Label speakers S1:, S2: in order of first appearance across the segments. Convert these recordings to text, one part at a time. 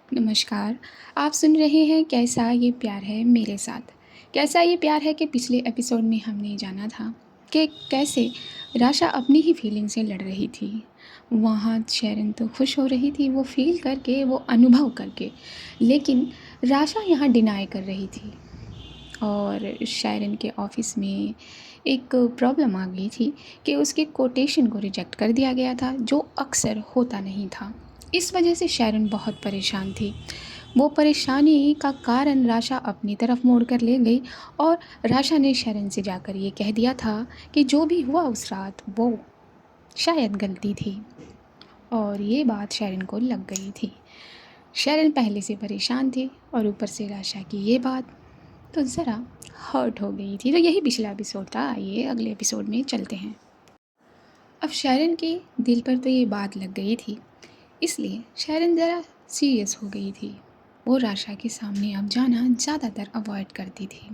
S1: नमस्कार। आप सुन रहे हैं कैसा ये प्यार है मेरे साथ। कैसा ये प्यार है कि पिछले एपिसोड में हमने जाना था कि कैसे राशा अपनी ही फीलिंग से लड़ रही थी। वहाँ शेरन तो खुश हो रही थी वो फ़ील करके, वो अनुभव करके, लेकिन राशा यहाँ डिनाई कर रही थी। और शेरन के ऑफ़िस में एक प्रॉब्लम आ गई थी कि उसके कोटेशन को रिजेक्ट कर दिया गया था, जो अक्सर होता नहीं था। इस वजह से शेरन बहुत परेशान थी। वो परेशानी का कारण राशा अपनी तरफ मोड़ कर ले गई और राशा ने शेरन से जाकर ये कह दिया था कि जो भी हुआ उस रात वो शायद गलती थी। और ये बात शेरन को लग गई थी। शेरन पहले से परेशान थी और ऊपर से राशा की ये बात तो ज़रा हर्ट हो गई थी। तो यही पिछला एपिसोड था। आइए अगले एपिसोड में चलते हैं। अब शेरन के दिल पर तो ये बात लग गई थी, इसलिए शेरन ज़रा सीरियस हो गई थी। वो राशा के सामने अब जाना ज़्यादातर अवॉइड करती थी।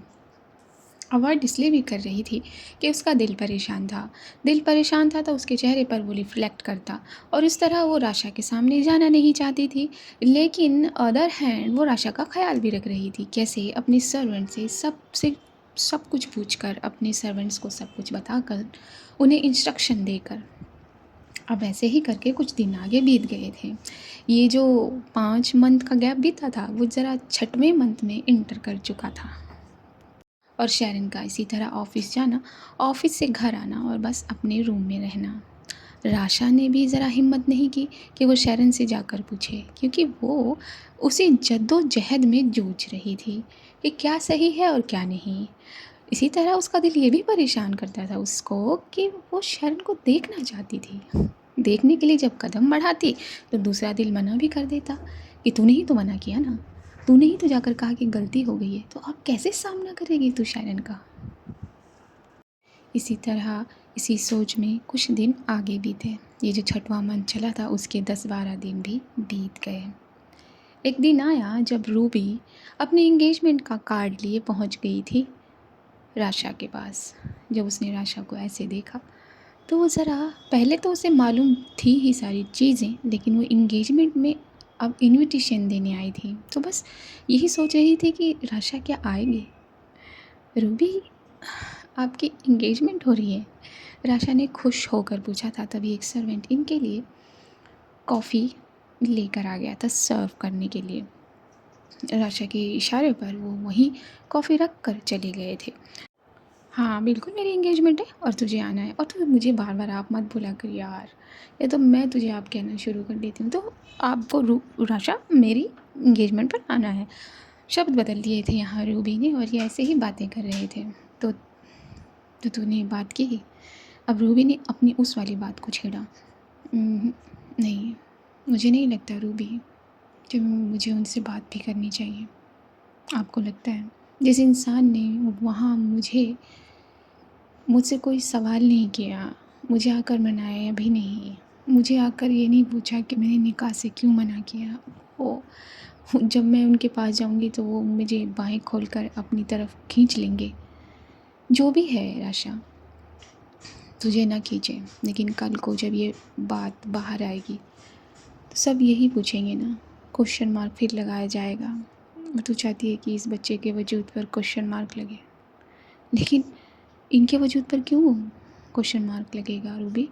S1: अवॉइड इसलिए भी कर रही थी कि उसका दिल परेशान था। दिल परेशान था तो उसके चेहरे पर वो रिफ्लेक्ट करता और इस तरह वो राशा के सामने जाना नहीं चाहती थी। लेकिन अदर हैंड वो राशा का ख्याल भी रख रही थी। कैसे? अपने सर्वेंट से सब कुछ पूछकर, अपने सर्वेंट्स को सब कुछ बताकर, उन्हें इंस्ट्रक्शन देकर। अब ऐसे ही करके कुछ दिन आगे बीत गए थे। ये जो 5 मंथ का गैप बीता था वो ज़रा 6वें मंथ में इंटर कर चुका था। और शेरन का इसी तरह ऑफ़िस जाना, ऑफ़िस से घर आना और बस अपने रूम में रहना। राशा ने भी ज़रा हिम्मत नहीं की कि वो शेरन से जाकर पूछे, क्योंकि वो उसी जद्दोजहद में जूझ रही थी कि क्या सही है और क्या नहीं। इसी तरह उसका दिल ये भी परेशान करता था उसको कि वो शेरन को देखना चाहती थी। देखने के लिए जब कदम बढ़ाती तो दूसरा दिल मना भी कर देता कि तूने ही तो मना किया ना, तूने ही तो जाकर कहा कि गलती हो गई है, तो अब कैसे सामना करेगी तू शेरन का। इसी तरह इसी सोच में कुछ दिन आगे बीते। ये जो 6वां मंथ चला था उसके 10-12 दिन भी बीत गए। एक दिन आया जब रूबी अपने एंगेजमेंट का कार्ड लिए पहुंच गई थी राशा के पास। जब उसने राशा को ऐसे देखा तो वो ज़रा, पहले तो उसे मालूम थी ही सारी चीज़ें, लेकिन वो इंगेजमेंट में अब इनविटेशन देने आई थी तो बस यही सोच रही थी कि राशा क्या आएगी। रूबी, आपकी इंगेजमेंट हो रही है? राशा ने खुश होकर पूछा था। तभी एक सर्वेंट इनके लिए कॉफ़ी लेकर आ गया था सर्व करने के लिए। राशा के इशारे पर वो वहीं कॉफ़ी रख कर चले गए थे। हाँ बिल्कुल, मेरी इंगेजमेंट है और तुझे आना है। और तू मुझे बार बार आप मत बोला कर यार, ये तो मैं तुझे आप कहना शुरू कर देती हूँ। तो आपको राशा मेरी इंगेजमेंट पर आना है। शब्द बदल दिए थे यहाँ रूबी ने और ये ऐसे ही बातें कर रहे थे। तो तूने बात की? अब रूबी ने अपनी उस वाली बात को छेड़ा। नहीं, मुझे नहीं लगता रूबी कि मुझे उनसे बात भी करनी चाहिए। आपको लगता है? जिस इंसान ने वहाँ मुझसे कोई सवाल नहीं किया, मुझे आकर मनाया भी नहीं, मुझे आकर ये नहीं पूछा कि मैंने निकाह से क्यों मना किया, वो जब मैं उनके पास जाऊंगी तो वो मुझे बाहें खोलकर अपनी तरफ खींच लेंगे। जो भी है राशा, तुझे ना खींचे, लेकिन कल को जब ये बात बाहर आएगी तो सब यही पूछेंगे ना, क्वेश्चन मार्क फिर लगाया जाएगा। और तू चाहती है कि इस बच्चे के वजूद पर क्वेश्चन मार्क लगे, लेकिन इनके वजूद पर क्यों क्वेश्चन मार्क लगेगा रूबी?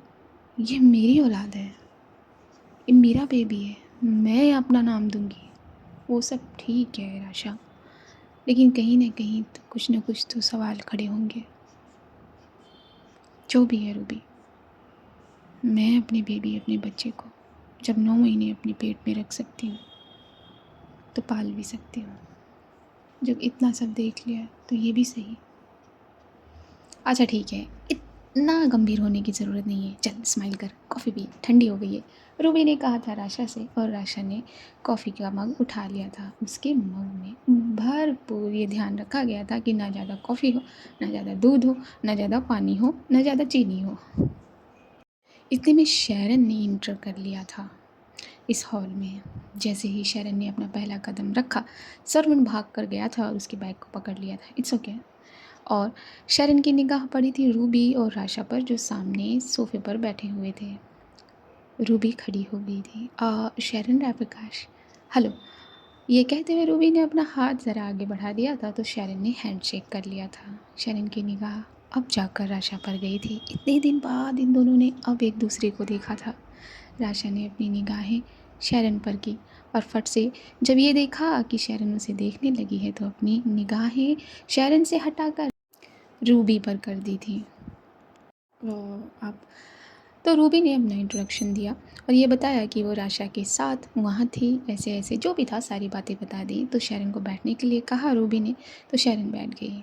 S1: ये मेरी औलाद है, ये मेरा बेबी है, मैं अपना नाम दूंगी। वो सब ठीक है राशा, लेकिन कहीं ना कहीं तो कुछ ना कुछ तो सवाल खड़े होंगे। जो भी है रूबी, मैं अपने बेबी, अपने बच्चे को जब 9 महीने अपने पेट में रख सकती हूँ तो पाल भी सकती हूँ। जब इतना सब देख लिया तो ये भी सही। अच्छा ठीक है, इतना गंभीर होने की ज़रूरत नहीं है, चल स्माइल कर, कॉफ़ी पी, ठंडी हो गई है। रूबी ने कहा था राशा से और राशा ने कॉफ़ी का मग उठा लिया था। उसके मग में भरपूर ये ध्यान रखा गया था कि ना ज़्यादा कॉफ़ी हो, ना ज़्यादा दूध हो, ना ज़्यादा पानी हो, ना ज़्यादा चीनी हो। इतने में शेरन ने इंटर कर लिया था इस हॉल में। जैसे ही शेरन ने अपना पहला कदम रखा, सर्वेंट भाग कर गया था और उसके बैग को पकड़ लिया था। It's okay. और शेरन की निगाह पड़ी थी रूबी और राशा पर, जो सामने सोफे पर बैठे हुए थे। रूबी खड़ी हो गई थी। शेरन, राय प्रकाश, हेलो, ये कहते हुए रूबी ने अपना हाथ ज़रा आगे बढ़ा दिया था तो शेरन ने हैंडशेक कर लिया था। शेरन की निगाह अब जाकर राशा पर गई थी। इतने दिन बाद इन दोनों ने अब एक दूसरे को देखा था। राशा ने अपनी निगाहें शेरन पर की और फट से जब ये देखा कि शेरन उसे देखने लगी है तो अपनी निगाहें शेरन से हटाकर रूबी पर कर दी थी। आप तो रूबी ने अपना इंट्रोडक्शन दिया और ये बताया कि वो राशा के साथ वहाँ थी, ऐसे ऐसे जो भी था सारी बातें बता दी। तो शेरन को बैठने के लिए कहा रूबी ने, तो शेरन बैठ गई।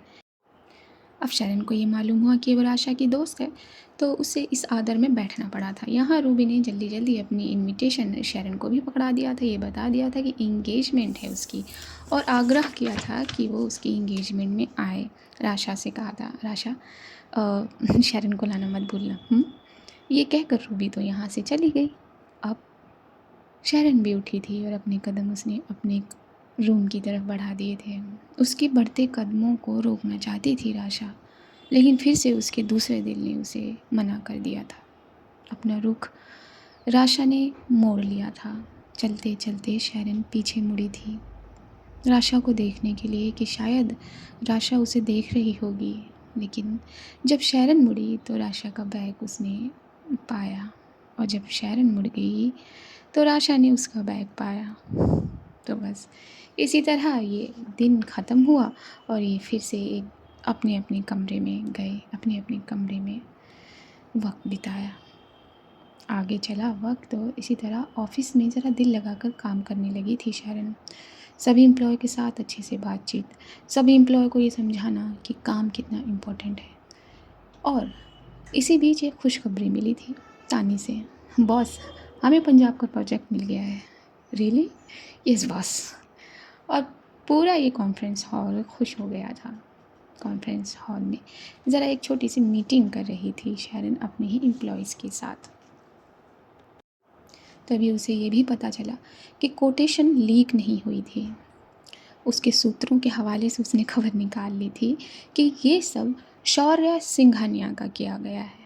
S1: अब शेरन को ये मालूम हुआ कि वो राशा की दोस्त है तो उसे इस आदर में बैठना पड़ा था। यहाँ रूबी ने जल्दी जल्दी अपनी इनविटेशन शेरन को भी पकड़ा दिया था। ये बता दिया था कि इंगेजमेंट है उसकी और आग्रह किया था कि वो उसकी इंगेजमेंट में आए। राशा से कहा था, राशा शेरन को लाना मत भूलना। ये कहकर रूबी तो यहाँ से चली गई। अब शेरन भी उठी थी और अपने कदम उसने अपने रूम की तरफ बढ़ा दिए थे। उसके बढ़ते कदमों को रोकना चाहती थी राशा, लेकिन फिर से उसके दूसरे दिल ने उसे मना कर दिया था। अपना रुख राशा ने मोड़ लिया था। चलते चलते शेरन पीछे मुड़ी थी राशा को देखने के लिए कि शायद राशा उसे देख रही होगी। लेकिन जब शेरन मुड़ी तो राशा का बैग उसने पाया और जब शेरन मुड़ गई तो राशा ने उसका बैग पाया। तो बस इसी तरह ये दिन ख़त्म हुआ और ये फिर से एक अपने अपने कमरे में गए, अपने अपने कमरे में वक्त बिताया। आगे चला वक्त तो इसी तरह ऑफिस में ज़रा दिल लगाकर काम करने लगी थी शेरन। सभी एम्प्लॉय के साथ अच्छे से बातचीत, सभी एम्प्लॉय को ये समझाना कि काम कितना इम्पोर्टेंट है। और इसी बीच एक खुशखबरी मिली थी तानी से, बॉस हमें पंजाब का प्रोजेक्ट मिल गया है। रियली? Yes boss. और पूरा ये कॉन्फ्रेंस हॉल खुश हो गया था। कॉन्फ्रेंस हॉल में ज़रा एक छोटी सी मीटिंग कर रही थी शेरन अपने ही एम्प्लॉयज़ के साथ। तभी उसे ये भी पता चला कि कोटेशन लीक नहीं हुई थी। उसके सूत्रों के हवाले से उसने खबर निकाल ली थी कि ये सब शौर्य सिंघानिया का किया गया है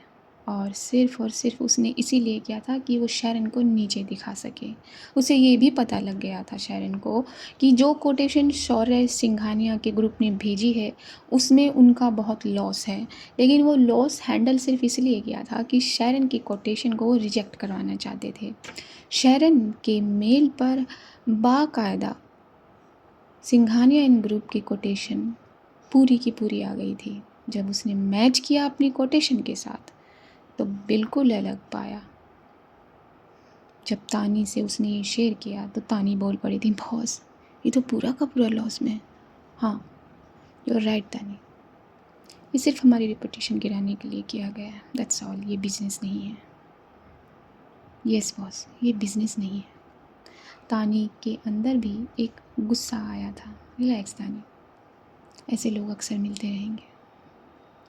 S1: और सिर्फ उसने इसीलिए किया था कि वो शेरन को नीचे दिखा सके। उसे ये भी पता लग गया था शेरन को कि जो कोटेशन शौर्य सिंघानिया के ग्रुप ने भेजी है उसमें उनका बहुत लॉस है, लेकिन वो लॉस हैंडल सिर्फ इसलिए किया था कि शेरन की कोटेशन को वो रिजेक्ट करवाना चाहते थे। शेरन के मेल पर बाकायदा सिंघानिया इन ग्रुप की कोटेशन पूरी की पूरी आ गई थी। जब उसने मैच किया अपनी कोटेशन के साथ तो बिल्कुल अलग पाया। जब तानी से उसने ये शेयर किया तो तानी बोल पड़ी थी, बॉस ये तो पूरा का पूरा लॉस में। हाँ यू आर राइट तानी, ये सिर्फ हमारी रेपुटेशन गिराने के लिए किया गया है, दैट्स ऑल। ये बिजनेस नहीं है। यस बॉस, ये बिजनेस नहीं है। तानी के अंदर भी एक गुस्सा आया था। रिलैक्स तानी, ऐसे लोग अक्सर मिलते रहेंगे।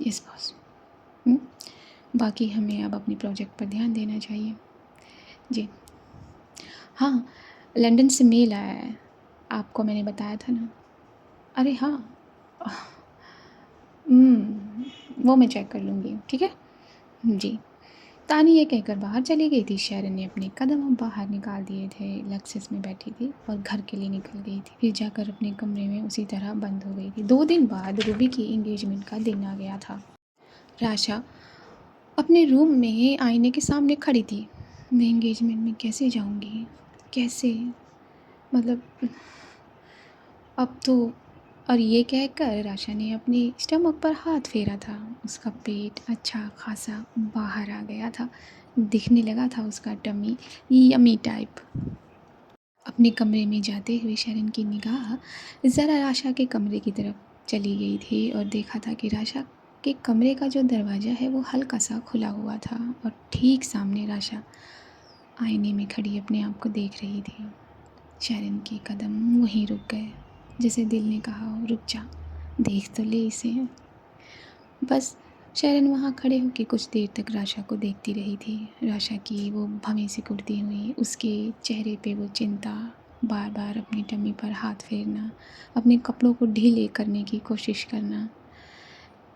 S1: Yes boss. बाकी हमें अब अपनी प्रोजेक्ट पर ध्यान देना चाहिए। जी हाँ, लंदन से मेल आया है, आपको मैंने बताया था ना। अरे हाँ, वो मैं चेक कर लूँगी, ठीक है जी। तानी ये कहकर बाहर चली गई थी। शेरन ने अपने कदम अब बाहर निकाल दिए थे, लक्सेस में बैठी थी और घर के लिए निकल गई थी। फिर जाकर अपने कमरे में उसी तरह बंद हो गई थी। 2 दिन बाद रूबी की इंगेजमेंट का दिन आ गया था। राशा अपने रूम में आईने के सामने खड़ी थी। मैं इंगेजमेंट में कैसे जाऊंगी, कैसे, मतलब अब तो। और ये कहकर राशा ने अपने स्टमक पर हाथ फेरा था। उसका पेट अच्छा खासा बाहर आ गया था, दिखने लगा था उसका टमी यमी टाइप। अपने कमरे में जाते हुए शेरन की निगाह ज़रा राशा के कमरे की तरफ चली गई थी और देखा था कि राशा के कमरे का जो दरवाज़ा है वो हल्का सा खुला हुआ था और ठीक सामने राशा आईने में खड़ी अपने आप को देख रही थी। शेरन के कदम वहीं रुक गए, जैसे दिल ने कहा हो रुक जा, देख तो ले इसे। बस शेरन वहाँ खड़े होकर कुछ देर तक राशा को देखती रही थी। राशा की वो भवें सिकुड़ती हुई, उसके चेहरे पे वो चिंता, बार बार अपनी टमी पर हाथ फेरना, अपने कपड़ों को ढीले करने की कोशिश करना।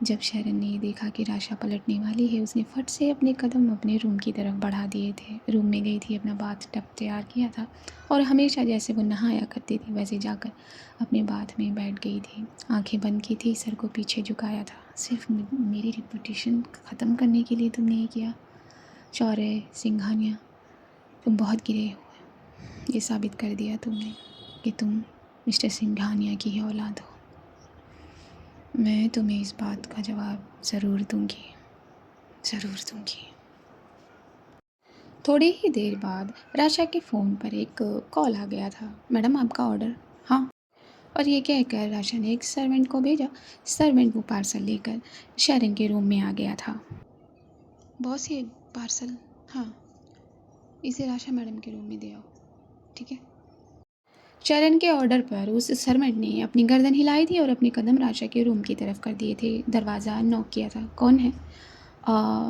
S1: जब शरण ने ये देखा कि राशा पलटने वाली है, उसने फट से अपने कदम अपने रूम की तरफ बढ़ा दिए थे। रूम में गई थी, अपना बाथ टब तैयार किया था और हमेशा जैसे वो नहाया करती थी वैसे जाकर अपने बाथ में बैठ गई थी। आंखें बंद की थी, सर को पीछे झुकाया था। सिर्फ मेरी रिपुटेशन ख़त्म करने के लिए तुमने ये किया? शौर्य सिंघानिया, तुम बहुत गिरे हो। ये साबित कर दिया तुमने कि तुम मिस्टर सिंघानिया की ही औलाद हो। मैं तुम्हें इस बात का जवाब ज़रूर दूंगी, ज़रूर दूंगी। थोड़ी ही देर बाद राशा के फ़ोन पर एक कॉल आ गया था। मैडम, आपका ऑर्डर। हाँ। और ये कहकर राशा ने एक सर्वेंट को भेजा। सर्वेंट वो पार्सल लेकर शरण के रूम में आ गया था। बॉस, ये पार्सल। हाँ, इसे राशा मैडम के रूम में दे आओ, ठीक है। शरण के ऑर्डर पर उस सर्वेंट ने अपनी गर्दन हिलाई थी और अपने कदम राशा के रूम की तरफ कर दिए थे। दरवाज़ा नॉक किया था। कौन है?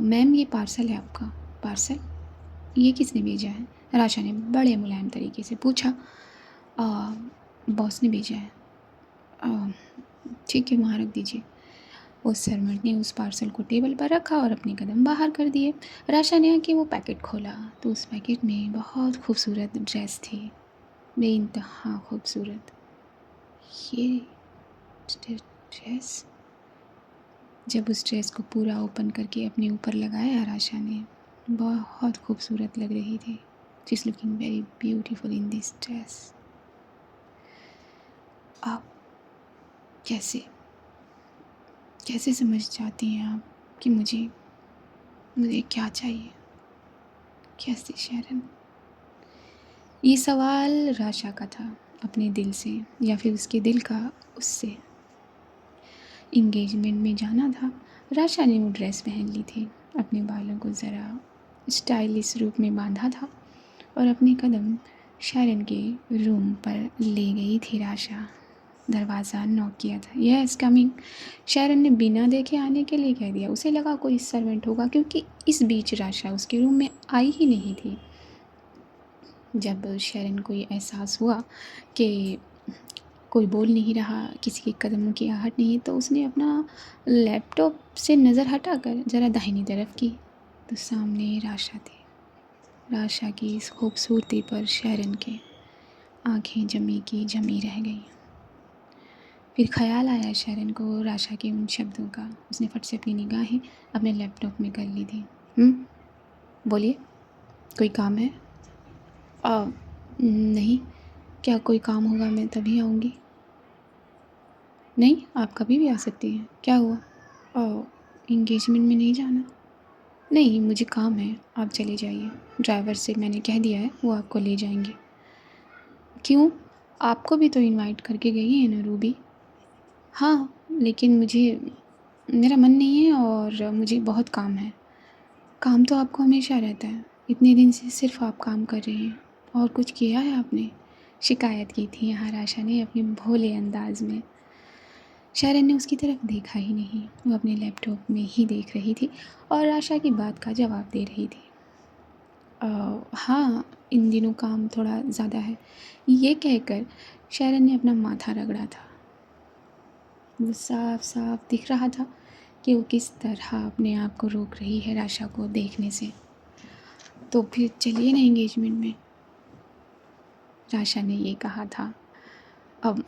S1: मैम, ये पार्सल है आपका। पार्सल? ये किसने भेजा है? राशा ने बड़े मुलायम तरीके से पूछा। बॉस ने भेजा है। ठीक है, वहाँ रख दीजिए। उस सर्वेंट ने उस पार्सल को टेबल पर रखा और अपने कदम बाहर कर दिए। राशा ने आके वो पैकेट खोला तो उस पैकेट में बहुत खूबसूरत ड्रेस थी, बेइंतहा खूबसूरत। ये ड्रेस, जब उस ड्रेस को पूरा ओपन करके अपने ऊपर लगाया राशा ने, बहुत खूबसूरत लग रही थी। She is looking very beautiful in this dress. आप कैसे कैसे समझ जाती हैं आप कि मुझे मुझे क्या चाहिए? कैसे शरण? ये सवाल राशा का था, अपने दिल से, या फिर उसके दिल का उससे। इंगेजमेंट में जाना था। राशा ने वो ड्रेस पहन ली थी, अपने बालों को ज़रा स्टाइलिश रूप में बांधा था और अपने कदम शरण के रूम पर ले गई थी राशा। दरवाज़ा नॉक किया था। Yes, coming. शरण ने बिना देखे आने के लिए कह दिया। उसे लगा कोई सर्वेंट होगा, क्योंकि इस बीच राशा उसके रूम में आई ही नहीं थी। जब शरण को ये एहसास हुआ कि कोई बोल नहीं रहा, किसी के कदमों की आहट नहीं, तो उसने अपना लैपटॉप से नज़र हटाकर ज़रा दाहिनी तरफ की तो सामने राशा थी। राशा की इस खूबसूरती पर शरण के आंखें जमी की जमी रह गईं। फिर ख्याल आया शरण को राशा के उन शब्दों का। उसने फट से अपनी निगाहें अपने लैपटॉप में कर ली थी। बोलिए, कोई काम है? नहीं। क्या कोई काम होगा मैं तभी आऊँगी। नहीं, आप कभी भी आ सकती हैं। क्या हुआ? इंगेजमेंट में नहीं जाना? नहीं, मुझे काम है, आप चले जाइए। ड्राइवर से मैंने कह दिया है, वो आपको ले जाएंगे। क्यों? आपको भी तो इनवाइट करके गई है ना रूबी। हाँ, लेकिन मेरा मन नहीं है और मुझे बहुत काम है। काम तो आपको हमेशा रहता है। इतने दिन से सिर्फ आप काम कर रही हैं। और कुछ किया है आपने? शिकायत की थी यहाँ राशा ने अपने भोले अंदाज में। शरण ने उसकी तरफ देखा ही नहीं। वो अपने लैपटॉप में ही देख रही थी और आशा की बात का जवाब दे रही थी। हाँ, इन दिनों काम थोड़ा ज़्यादा है। ये कहकर शरण ने अपना माथा रगड़ा था। वो साफ साफ दिख रहा था कि वो किस तरह अपने आप को रोक रही है राशा को देखने से। तो फिर चलिए ना एंगेजमेंट में, राशा ने ये कहा था। अब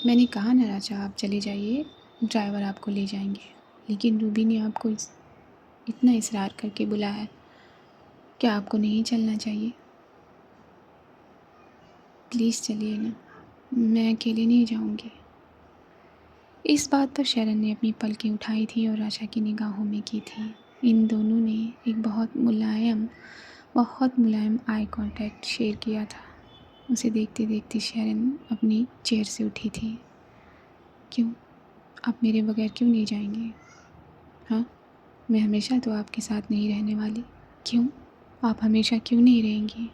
S1: मैंने कहा ना राशा, आप चले जाइए, ड्राइवर आपको ले जाएंगे। लेकिन रूबी ने आपको इतना इसरार करके बुलाया है, क्या आपको नहीं चलना चाहिए? प्लीज़ चलिए ना, मैं अकेले नहीं जाऊंगी। इस बात पर शरण ने अपनी पलकें उठाई थी और आशा की निगाहों में की थी। इन दोनों ने एक बहुत मुलायम आई कांटेक्ट शेयर किया था। उसे देखते देखते शरण अपनी चेयर से उठी थी। क्यों? आप मेरे बगैर क्यों नहीं जाएंगे? हाँ, मैं हमेशा तो आपके साथ नहीं रहने वाली। क्यों? आप हमेशा क्यों नहीं रहेंगी?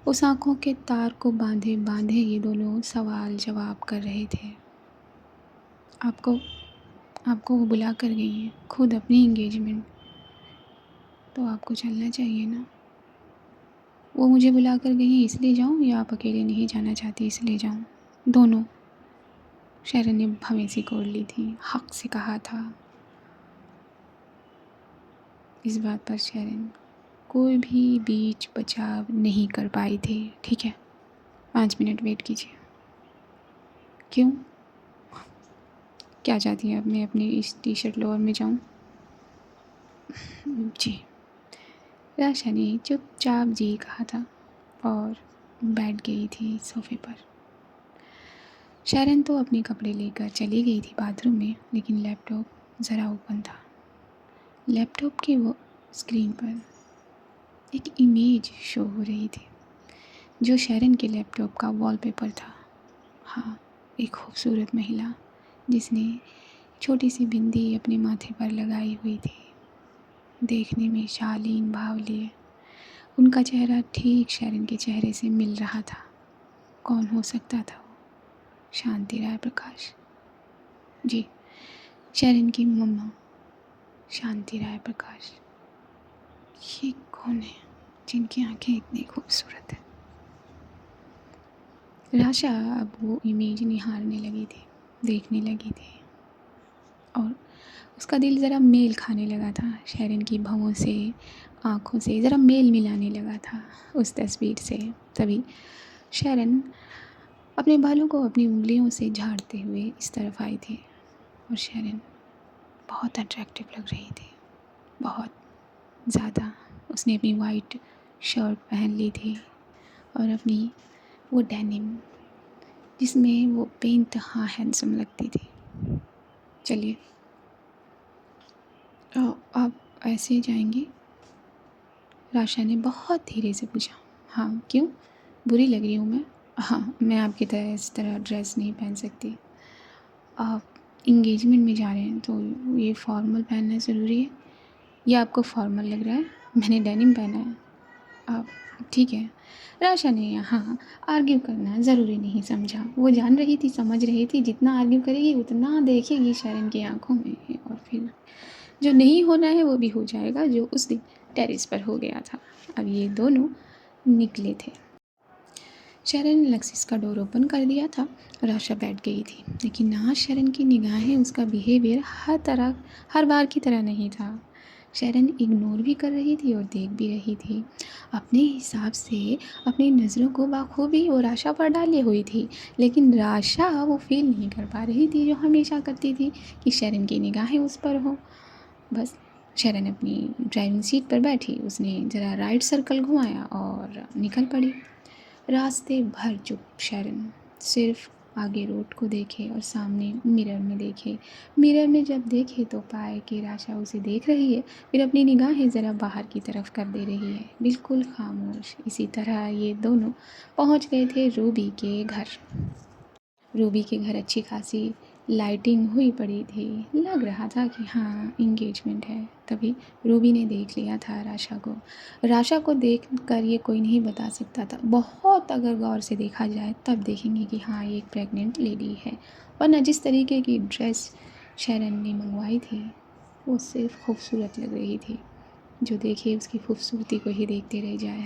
S1: उस आँखों के तार को बांधे बांधे ये दोनों सवाल जवाब कर रहे थे। आपको आपको वो बुला कर गई हैं, खुद अपनी एंगेजमेंट, तो आपको चलना चाहिए ना। वो मुझे बुला कर गई हैं इसलिए जाऊँ, या आप अकेले नहीं जाना चाहती इसलिए जाऊँ? दोनों। शरण ने भवें कोड़ ली थी, हक से कहा था। इस बात पर शरण कोई भी बीच बचाव नहीं कर पाई थी। ठीक है, 5 मिनट वेट कीजिए। क्यों, क्या चाहती हैं अब मैं अपनी इस टी शर्ट लोअर में जाऊं? जी, राशा ने चुपचाप जी कहा था और बैठ गई थी सोफे पर। शरण तो अपने कपड़े लेकर चली गई थी बाथरूम में, लेकिन लैपटॉप ज़रा ओपन था। लैपटॉप की वो स्क्रीन पर एक इमेज शो हो रही थी जो शरण के लैपटॉप का वॉलपेपर था। हाँ, एक खूबसूरत महिला जिसने छोटी सी बिंदी अपने माथे पर लगाई हुई थी, देखने में शालीन भाव लिए। उनका चेहरा ठीक शरण के चेहरे से मिल रहा था। कौन हो सकता था वो? शांति राय प्रकाश। जी, शरण की मम्मा शांति राय प्रकाश। ये कौन है जिनकी आंखें इतनी खूबसूरत हैं? राशा अब वो इमेज निहारने लगी थी, देखने लगी थी, और उसका दिल ज़रा मेल खाने लगा था शरण की भौं से, आँखों से ज़रा मेल मिलाने लगा था उस तस्वीर से। तभी शरण अपने बालों को अपनी उंगलियों से झाड़ते हुए इस तरफ आई थी, और शरण बहुत अट्रैक्टिव लग रही थी, बहुत ज़्यादा। उसने अपनी वाइट शर्ट पहन ली थी और अपनी वो डेनिम जिसमें वो बेइंतहा हैंडसम लगती थी। चलिए, आप ऐसे जाएंगी? राशा ने बहुत धीरे से पूछा। हाँ, क्यों, बुरी लग रही हूँ मैं? हाँ, मैं आपकी तरह इस तरह ड्रेस नहीं पहन सकती। आप इंगेजमेंट में जा रहे हैं तो ये फॉर्मल पहनना ज़रूरी है। ये आपको फॉर्मल लग रहा है, मैंने डेनिम पहना है। आप ठीक है। राशा ने यहाँ आर्ग्यू करना ज़रूरी नहीं समझा। वो जान रही थी, समझ रही थी, जितना आर्ग्यू करेगी उतना देखेगी शरण की आंखों में, और फिर जो नहीं होना है वो भी हो जाएगा, जो उस दिन टेरेस पर हो गया था। अब ये दोनों निकले थे। शरण ने लक्सिस का डोर ओपन कर दिया था और आशा बैठ गई थी, लेकिन आज शरण की निगाहें, उसका बिहेवियर हर बार की तरह नहीं था। शरण इग्नोर भी कर रही थी और देख भी रही थी अपने हिसाब से। अपनी नज़रों को बाखूबी और आशा पर डाली हुई थी, लेकिन राशा वो फील नहीं कर पा रही थी जो हमेशा करती थी कि शरण की निगाहें उस पर हो। बस शरण अपनी ड्राइविंग सीट पर बैठी, उसने ज़रा राइट सर्कल घुमाया और निकल पड़ी। रास्ते भर चुप शरण सिर्फ आगे रोड को देखे और सामने मिरर में देखे। मिरर में जब देखे तो पाए कि राशा उसे देख रही है, फिर अपनी निगाहें ज़रा बाहर की तरफ कर दे रही है, बिल्कुल खामोश। इसी तरह ये दोनों पहुंच गए थे रूबी के घर। रूबी के घर अच्छी खासी लाइटिंग हुई पड़ी थी, लग रहा था कि हाँ इंगेजमेंट है। तभी रूबी ने देख लिया था राशा को। राशा को देख कर ये कोई नहीं बता सकता था, बहुत अगर गौर से देखा जाए तब देखेंगे कि हाँ ये एक प्रेग्नेंट लेडी है, वरना जिस तरीके की ड्रेस शरण ने मंगवाई थी वो सिर्फ खूबसूरत लग रही थी। जो देखे उसकी खूबसूरती को ही देखते रह जाए,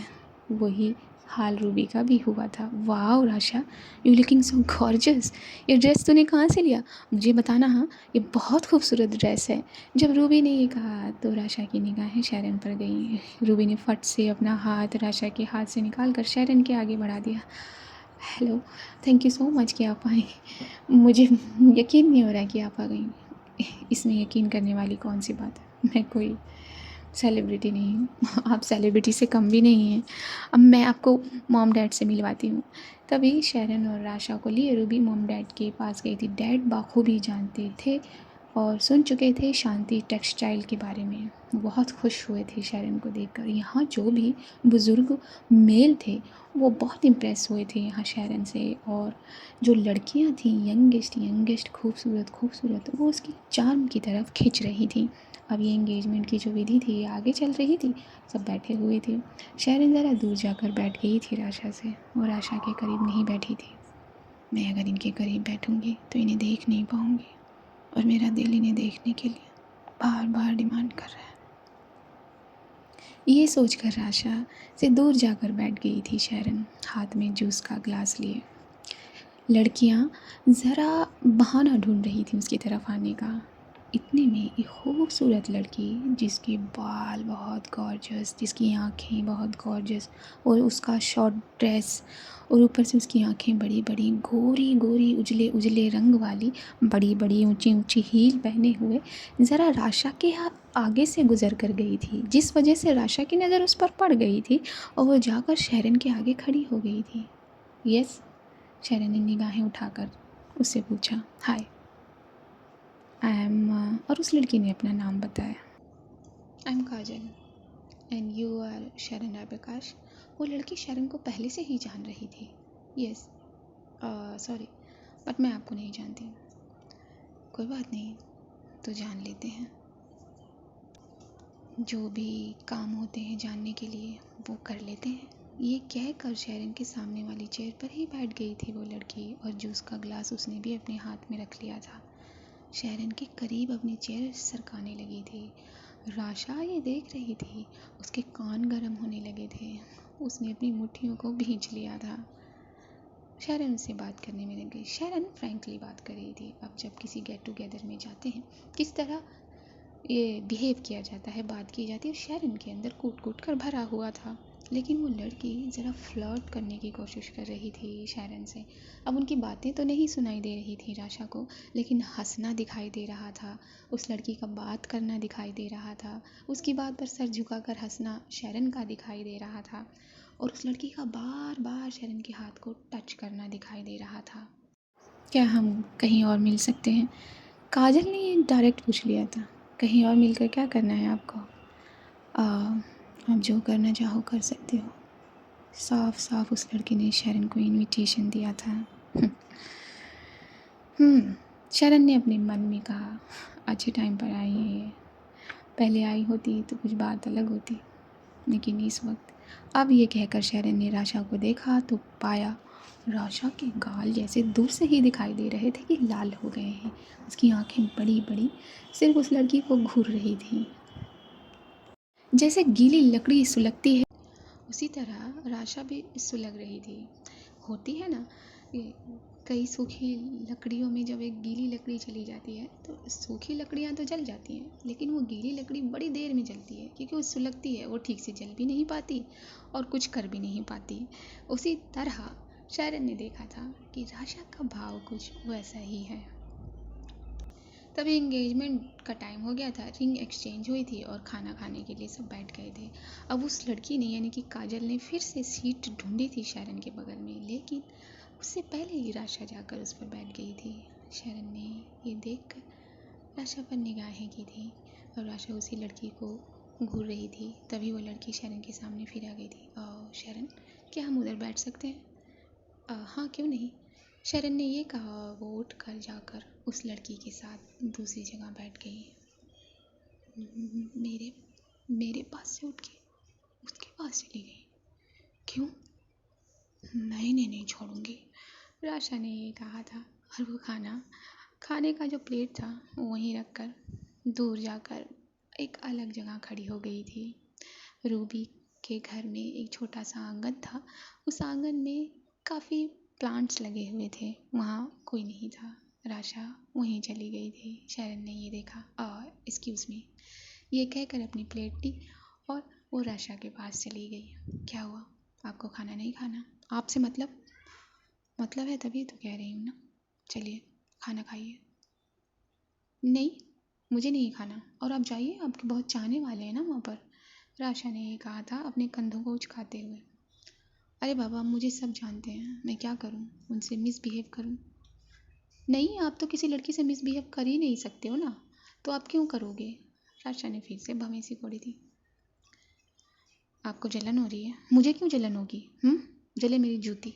S1: वही हाल रूबी का भी हुआ था। वाह Rasha, you looking so gorgeous. ये ड्रेस तूने कहाँ से लिया, मुझे बताना। हाँ, ये बहुत खूबसूरत ड्रेस है। जब रूबी ने ये कहा तो राशा की निगाहें शरण पर गई। रूबी ने फट से अपना हाथ राशा के हाथ से निकाल कर शरण के आगे बढ़ा दिया। Hello, thank you so much कि आप आए। मुझे यकीन नहीं हो रहा कि आप आ गई। इसमें यकीन करने वाली कौन सी बात है, मैं कोई सेलिब्रिटी नहीं हूँ। आप सेलिब्रिटी से कम भी नहीं हैं। अब मैं आपको मॉम डैड से मिलवाती हूँ। तभी शरण और राशा को लिए रूबी मॉम डैड के पास गई थी। डैड बाखूबी जानते थे और सुन चुके थे शांति टेक्सटाइल के बारे में। बहुत खुश हुए थे शरण को देखकर। यहाँ जो भी बुज़ुर्ग मेल थे वो बहुत इम्प्रेस हुए थे यहाँ शरण से, और जो लड़कियाँ थीं यंगेस्ट यंगेस्ट खूबसूरत खूबसूरत, वो उसकी चार्म की तरफ खिंच रही थी। अब ये एंगेजमेंट की जो विधि थी आगे चल रही थी, सब बैठे हुए थे। शरण ज़रा दूर जाकर बैठ गई थी राशा से, और आशा के करीब नहीं बैठी थी। मैं अगर इनके करीब बैठूंगी तो इन्हें देख नहीं पाऊंगी, और मेरा दिल इन्हें देखने के लिए बार बार डिमांड कर रहा है। ये सोचकर राशा से दूर जाकर बैठ गई थी शरण, हाथ में जूस का ग्लास लिए। लड़कियां ज़रा बहाना ढूंढ रही थी उसकी तरफ आने का। इतने में एक खूबसूरत लड़की, जिसके बाल बहुत गॉर्जस, जिसकी आंखें बहुत गॉर्जस, और उसका शॉर्ट ड्रेस, और ऊपर से उसकी आंखें बड़ी बड़ी, गोरी गोरी, उजले उजले रंग वाली, बड़ी बड़ी ऊंची ऊंची हील पहने हुए, ज़रा राशा के आगे से गुजर कर गई थी, जिस वजह से राशा की नज़र उस पर पड़ गई थी और वो जाकर शैरन के आगे खड़ी हो गई थी। यस, शैरन ने निगाहें उठाकर उससे पूछा, हाय, आई एम, और उस लड़की ने अपना नाम बताया। I am Kajal and you are Sharon Rai Prakash. वो लड़की शैरन को पहले से ही जान रही थी। यस, सॉरी, बट मैं आपको नहीं जानती। कोई बात नहीं, तो जान लेते हैं। जो भी काम होते हैं जानने के लिए वो कर लेते हैं। ये कहकर शैरन के सामने वाली चेयर पर ही बैठ गई थी वो लड़की, और जूस का ग्लास उसने भी अपने हाथ में रख लिया था। शैरन के करीब अपनी चेयर सरकाने लगी थी। राशा ये देख रही थी, उसके कान गर्म होने लगे थे, उसने अपनी मुट्ठियों को भींच लिया था। शैरन से बात करने में लग गई। शैरन फ्रैंकली बात कर रही थी। अब जब किसी गेट टुगेदर में जाते हैं, किस तरह ये बिहेव किया जाता है, बात की जाती है, शैरन के अंदर कूट कूट कर भरा हुआ था। लेकिन वो लड़की ज़रा फ्लर्ट करने की कोशिश कर रही थी शैरन से। अब उनकी बातें तो नहीं सुनाई दे रही थी राशा को, लेकिन हंसना दिखाई दे रहा था, उस लड़की का बात करना दिखाई दे रहा था, उसकी बात पर सर झुकाकर हंसना शैरन का दिखाई दे रहा था, और उस लड़की का बार बार शैरन के हाथ को टच करना दिखाई दे रहा था। क्या हम कहीं और मिल सकते हैं? काजल ने डायरेक्ट पूछ लिया था। कहीं और मिलकर क्या करना है आपको? आप जो करना चाहो कर सकते हो। साफ साफ उस लड़की ने शरण को इनविटेशन दिया था। शरण ने अपने मन में कहा, अच्छे टाइम पर आई है, पहले आई होती तो कुछ बात अलग होती, लेकिन इस वक्त। अब ये कहकर शरण ने राशा को देखा तो पाया राशा के गाल जैसे दूर से ही दिखाई दे रहे थे कि लाल हो गए हैं। उसकी आंखें बड़ी बड़ी सिर्फ उस लड़की को घूर रही थी, जैसे गीली लकड़ी सुलगती है, उसी तरह राशा भी सुलग रही थी। होती है ना, ये कई सूखी लकड़ियों में जब एक गीली लकड़ी चली जाती है तो सूखी लकड़ियाँ तो जल जाती हैं, लेकिन वो गीली लकड़ी बड़ी देर में जलती है, क्योंकि वो सुलगती है, वो ठीक से जल भी नहीं पाती और कुछ कर भी नहीं पाती। उसी तरह शैरन ने देखा था कि राशा का भाव कुछ वैसा ही है। तभी एंगेजमेंट का टाइम हो गया था, रिंग एक्सचेंज हुई थी और खाना खाने के लिए सब बैठ गए थे। अब उस लड़की ने, यानी कि काजल ने, फिर से सीट ढूंढी थी शैरन के बगल में, लेकिन उससे पहले ही राशा जाकर उस पर बैठ गई थी। शैरन ने ये देखकर राशा पर निगाहें की थी और राशा उसी लड़की को घूर रही थी। तभी वो लड़की शैरन के सामने फिर आ गई थी। शैरन, क्या हम उधर बैठ सकते हैं? हाँ, क्यों नहीं, शरण ने ये कहा। वो उठकर जाकर उस लड़की के साथ दूसरी जगह बैठ गई। मेरे मेरे पास से उठ के उसके पास चली गई। क्यों? मैं इन्हें नहीं छोड़ूंगी, राशा ने ये कहा था। और वो खाने का जो प्लेट था वो वहीं रखकर दूर जाकर एक अलग जगह खड़ी हो गई थी। रूबी के घर में एक छोटा सा आंगन था। उस आंगन में काफ़ी प्लांट्स लगे हुए थे, वहाँ कोई नहीं था। राशा वहीं चली गई थी। शैरन ने ये देखा और एक्सक्यूज़ मी ये कहकर अपनी प्लेट ली और वो राशा के पास चली गई। क्या हुआ, आपको खाना नहीं खाना? आपसे मतलब है, तभी तो कह रही हूँ ना। चलिए खाना खाइए। नहीं, मुझे नहीं खाना, और आप जाइए, आपके बहुत चाहने वाले हैं ना वहाँ पर, राशा ने ये कहा था अपने कंधों को उचकाते हुए। अरे बाबा, मुझे सब जानते हैं, मैं क्या करूँ, उनसे मिसबिहेव करूँ? नहीं, आप तो किसी लड़की से मिसबिहेव कर ही नहीं सकते हो ना, तो आप क्यों करोगे? राशा ने फिर से भवेंसी कोड़ी थी। आपको जलन हो रही है? मुझे क्यों जलन होगी? जले मेरी जूती।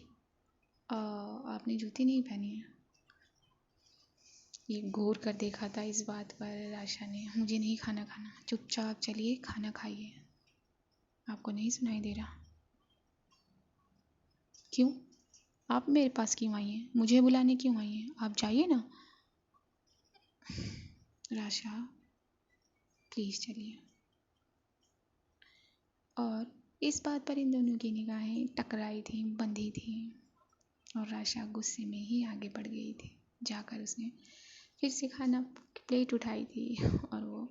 S1: आपने जूती नहीं पहनी है। ये घूर कर देखा था इस बात पर राशा ने। मुझे नहीं खाना, चुपचाप चलिए खाना खाइए। आपको नहीं सुनाई दे रहा? क्यों? आप मेरे पास क्यों आई हैं? मुझे बुलाने क्यों आई हैं? आप जाइए ना। राशा, प्लीज़ चलिए। और इस बात पर इन दोनों की निगाहें टकराई थी, बंधी थी। और राशा गुस्से में ही आगे बढ़ गई थी। जाकर उसने फिर से खाना प्लेट उठाई थी और वो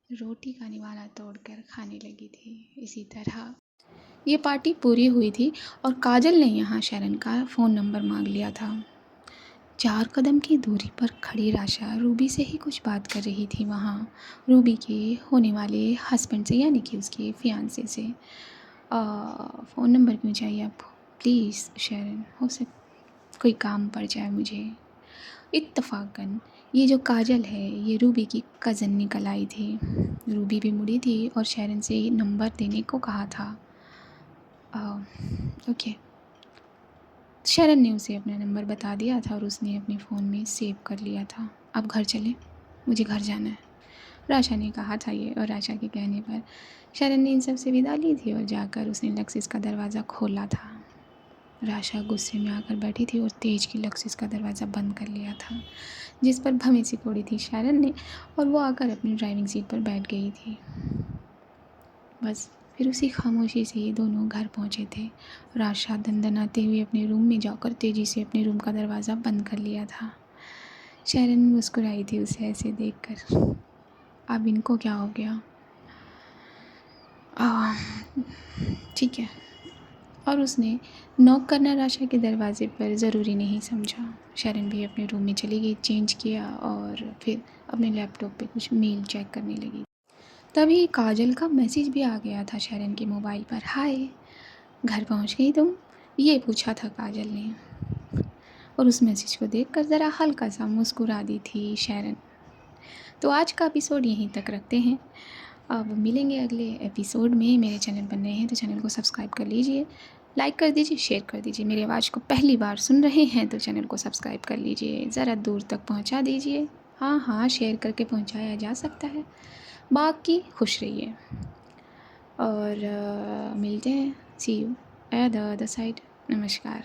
S1: रोटी का निवाला तोड़कर खाने लगी थी। इसी तरह ये पार्टी पूरी हुई थी और काजल ने यहाँ शरण का फ़ोन नंबर मांग लिया था। 4 कदम की दूरी पर खड़ी राशा रूबी से ही कुछ बात कर रही थी वहाँ, रूबी के होने वाले हस्बैंड से, यानी कि उसके फियांसे से। फ़ोन नंबर क्यों चाहिए आपको? प्लीज़ शरण, हो कोई काम पड़ जाए मुझे। इत्तफ़ाक़न ये जो काजल है ये रूबी की कज़न निकल आई थी। रूबी भी मुड़ी थी और शरण से नंबर देने को कहा था। ओके, शरण ने उसे अपना नंबर बता दिया था और उसने अपने फ़ोन में सेव कर लिया था। अब घर चलें, मुझे घर जाना है, राशा ने कहा था ये। और राशा के कहने पर शरण ने इन सब से विदा ली थी और जाकर उसने लक्सिस का दरवाज़ा खोला था। राशा गुस्से में आकर बैठी थी और तेज की लक्सिस का दरवाज़ा बंद कर लिया था, जिस पर भवें सिकोड़ी थी शरण ने, और वो आकर अपनी ड्राइविंग सीट पर बैठ गई थी। बस फिर उसी खामोशी से ये दोनों घर पहुँचे थे। राशा दंदनाते हुए अपने रूम में जाकर तेज़ी से अपने रूम का दरवाज़ा बंद कर लिया था। शरण मुस्कुराई थी उसे ऐसे देखकर। अब इनको क्या हो गया? ठीक है। और उसने नॉक करना राशा के दरवाज़े पर ज़रूरी नहीं समझा। शरण भी अपने रूम में चली गई, चेंज किया और फिर अपने लैपटॉप पे कुछ मेल चेक करने लगी। तभी काजल का मैसेज भी आ गया था शरण के मोबाइल पर। हाय, घर पहुंच गई तुम? ये पूछा था काजल ने, और उस मैसेज को देखकर ज़रा हल्का सा मुस्कुरा दी थी शरण। तो आज का एपिसोड यहीं तक रखते हैं। अब मिलेंगे अगले एपिसोड में। मेरे चैनल पर नए हैं तो चैनल को सब्सक्राइब कर लीजिए, लाइक कर दीजिए, शेयर कर दीजिए। मेरी आवाज़ को पहली बार सुन रहे हैं तो चैनल को सब्सक्राइब कर लीजिए, ज़रा दूर तक पहुंचा दीजिए। हाँ, शेयर करके पहुंचाया जा सकता है। बाकी खुश रहिए और मिलते हैं। See you at the other side. नमस्कार।